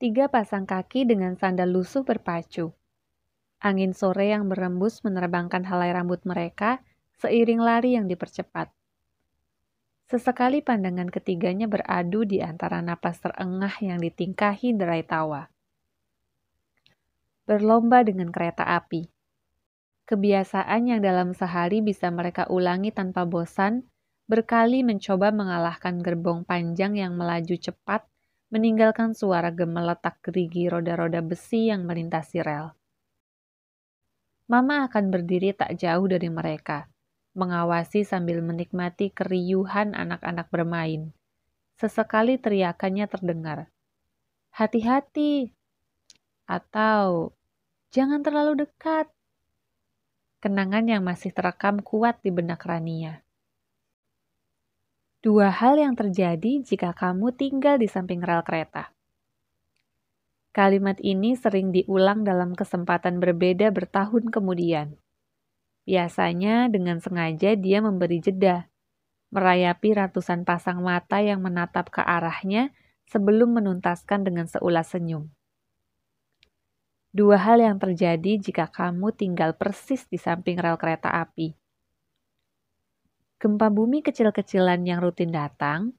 3 pasang kaki dengan sandal lusuh berpacu. Angin sore yang berembus menerbangkan helai rambut mereka seiring lari yang dipercepat. Sesekali pandangan ketiganya beradu di antara napas terengah yang ditingkahi derai tawa. Berlomba dengan kereta api. Kebiasaan yang dalam sehari bisa mereka ulangi tanpa bosan, berkali mencoba mengalahkan gerbong panjang yang melaju cepat, meninggalkan suara gemeletak gerigi roda-roda besi yang melintasi rel. Mama akan berdiri tak jauh dari mereka, mengawasi sambil menikmati keriuhan anak-anak bermain. Sesekali teriakannya terdengar, "Hati-hati!" atau "Jangan terlalu dekat!" Kenangan yang masih terekam kuat di benak Rania. 2 hal yang terjadi jika kamu tinggal di samping rel kereta. Kalimat ini sering diulang dalam kesempatan berbeda bertahun kemudian. Biasanya dengan sengaja dia memberi jeda, merayapi ratusan pasang mata yang menatap ke arahnya sebelum menuntaskan dengan seulas senyum. 2 hal yang terjadi jika kamu tinggal persis di samping rel kereta api. Gempa bumi kecil-kecilan yang rutin datang,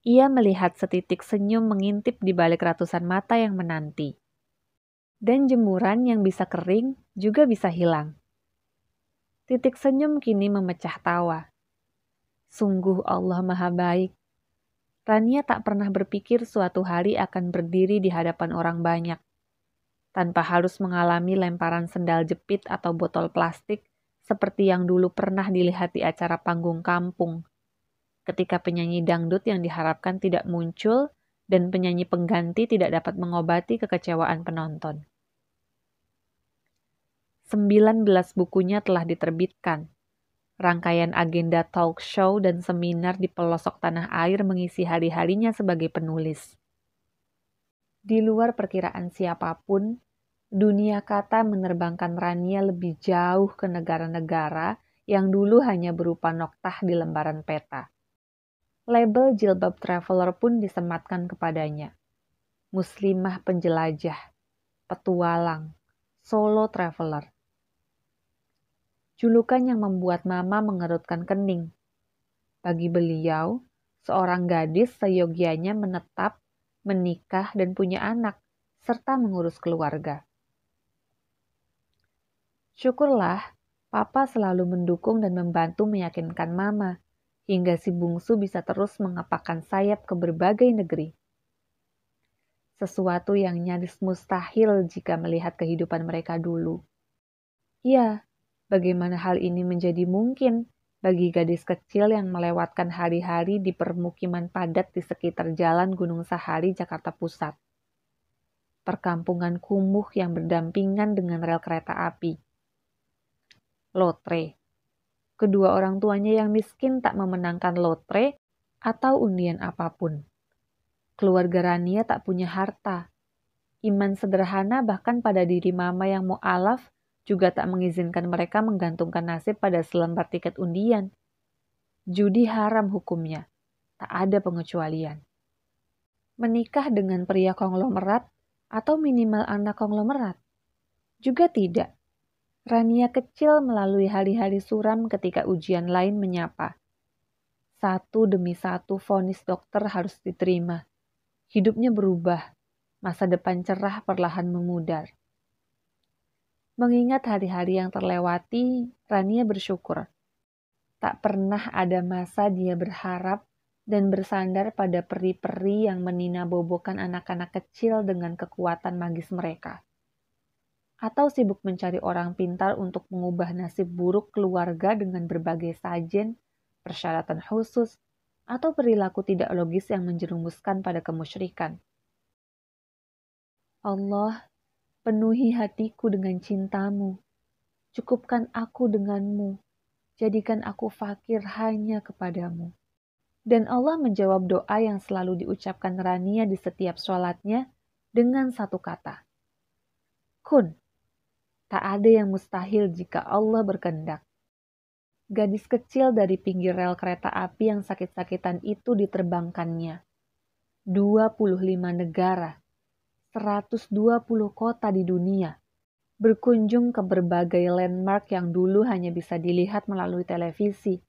ia melihat setitik senyum mengintip di balik ratusan mata yang menanti. Dan jemuran yang bisa kering juga bisa hilang. Titik senyum kini memecah tawa. Sungguh Allah Maha Baik. Rania tak pernah berpikir suatu hari akan berdiri di hadapan orang banyak, tanpa harus mengalami lemparan sendal jepit atau botol plastik seperti yang dulu pernah dilihat di acara panggung kampung, ketika penyanyi dangdut yang diharapkan tidak muncul dan penyanyi pengganti tidak dapat mengobati kekecewaan penonton. 19 bukunya telah diterbitkan. Rangkaian agenda talk show dan seminar di pelosok tanah air mengisi hari-harinya sebagai penulis. Di luar perkiraan siapapun, dunia kata menerbangkan Rania lebih jauh ke negara-negara yang dulu hanya berupa noktah di lembaran peta. Label jilbab traveler pun disematkan kepadanya. Muslimah penjelajah, petualang, solo traveler. Julukan yang membuat Mama mengerutkan kening. Bagi beliau, seorang gadis seyogianya menetap, menikah dan punya anak, serta mengurus keluarga. Syukurlah, Papa selalu mendukung dan membantu meyakinkan Mama, hingga si bungsu bisa terus mengepakkan sayap ke berbagai negeri. Sesuatu yang nyaris mustahil jika melihat kehidupan mereka dulu. Ya, bagaimana hal ini menjadi mungkin bagi gadis kecil yang melewatkan hari-hari di permukiman padat di sekitar Jalan Gunung Sahari, Jakarta Pusat. Perkampungan kumuh yang berdampingan dengan rel kereta api. Lotre. Kedua orang tuanya yang miskin tak memenangkan lotre atau undian apapun. Keluarga Rania tak punya harta. Iman sederhana bahkan pada diri Mama yang mu'alaf juga tak mengizinkan mereka menggantungkan nasib pada selembar tiket undian. Judi haram hukumnya, tak ada pengecualian. Menikah dengan pria konglomerat atau minimal anak konglomerat? Juga tidak. Rania kecil melalui hari-hari suram ketika ujian lain menyapa. Satu demi satu vonis dokter harus diterima. Hidupnya berubah, masa depan cerah perlahan memudar. Mengingat hari-hari yang terlewati, Rania bersyukur. Tak pernah ada masa dia berharap dan bersandar pada peri-peri yang meninabobokan anak-anak kecil dengan kekuatan magis mereka. Atau sibuk mencari orang pintar untuk mengubah nasib buruk keluarga dengan berbagai sajen, persyaratan khusus, atau perilaku tidak logis yang menjerumuskan pada kemusyrikan. Allah, penuhi hatiku dengan cintamu. Cukupkan aku denganmu. Jadikan aku fakir hanya kepadamu. Dan Allah menjawab doa yang selalu diucapkan Rania di setiap sholatnya dengan satu kata. Kun. Tak ada yang mustahil jika Allah berkehendak. Gadis kecil dari pinggir rel kereta api yang sakit-sakitan itu diterbangkannya. 25 negara, 120 kota di dunia, berkunjung ke berbagai landmark yang dulu hanya bisa dilihat melalui televisi,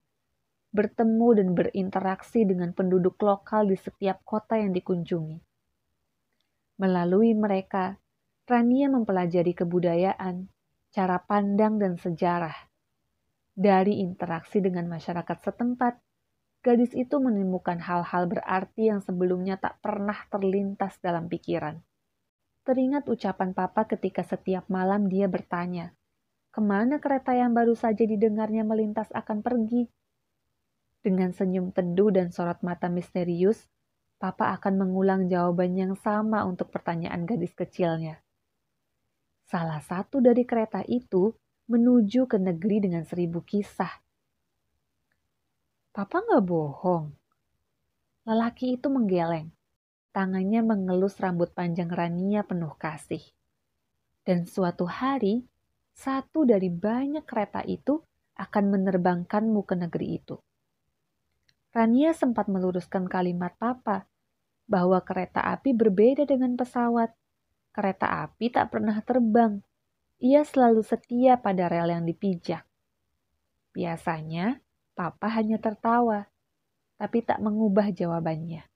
bertemu dan berinteraksi dengan penduduk lokal di setiap kota yang dikunjungi. Melalui mereka, Rania mempelajari kebudayaan, cara pandang dan sejarah. Dari interaksi dengan masyarakat setempat, gadis itu menemukan hal-hal berarti yang sebelumnya tak pernah terlintas dalam pikiran. Teringat ucapan papa ketika setiap malam dia bertanya, kemana kereta yang baru saja didengarnya melintas akan pergi? Dengan senyum teduh dan sorot mata misterius, papa akan mengulang jawaban yang sama untuk pertanyaan gadis kecilnya. Salah satu dari kereta itu menuju ke negeri dengan 1000 kisah. Papa nggak bohong. Lelaki itu menggeleng. Tangannya mengelus rambut panjang Rania penuh kasih. Dan suatu hari, satu dari banyak kereta itu akan menerbangkanmu ke negeri itu. Rania sempat meluruskan kalimat papa bahwa kereta api berbeda dengan pesawat. Kereta api tak pernah terbang. Ia selalu setia pada rel yang dipijak. Biasanya, papa hanya tertawa, tapi tak mengubah jawabannya.